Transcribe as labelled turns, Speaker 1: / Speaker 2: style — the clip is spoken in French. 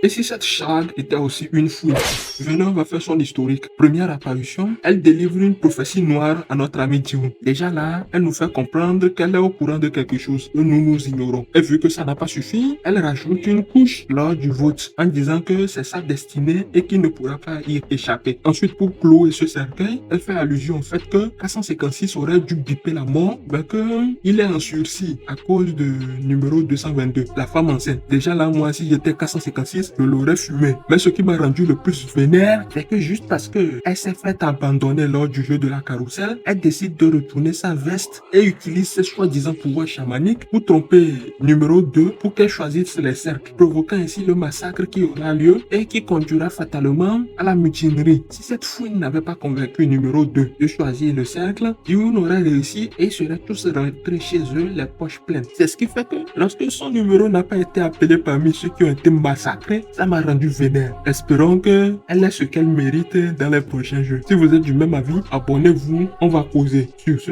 Speaker 1: Et si cette charge était aussi une fouine? Venons va faire son historique. Première apparition, elle délivre une prophétie noire à notre ami Dion. Déjà là, elle nous fait comprendre qu'elle est au courant de quelque chose que nous ignorons. Et vu que ça n'a pas suffi, elle rajoute une couche lors du vote en disant que c'est sa destinée et qu'il ne pourra pas y échapper. Ensuite, pour clore ce cercueil, elle fait allusion au fait que K156 aurait dû biper la mort, mais qu'il est en sursis à cause de numéro 222, la femme enceinte. Déjà là, moi, si j'étais K156, je l'aurais fumé. Mais ce qui m'a rendu le plus vénère, c'est que juste parce que elle s'est fait abandonner lors du jeu de la carrousel, elle décide de retourner sa veste et utilise ses soi-disant pouvoirs chamaniques pour tromper numéro 2 pour qu'elle choisisse les cercles, provoquant ainsi le massacre qui aura lieu et qui conduira fatalement à la mutinerie. Si cette fouine n'avait pas convaincu numéro 2 de choisir le cercle, Dune aurait réussi et seraient tous rentrés chez eux les poches pleines. C'est ce qui fait que lorsque son numéro n'a pas été appelé parmi ceux qui ont été massacrés, ça m'a rendu vénère. Espérons qu'elle ait ce qu'elle mérite dans les prochains jeux. Si vous êtes du même avis, abonnez-vous, on va causer. Sur ce,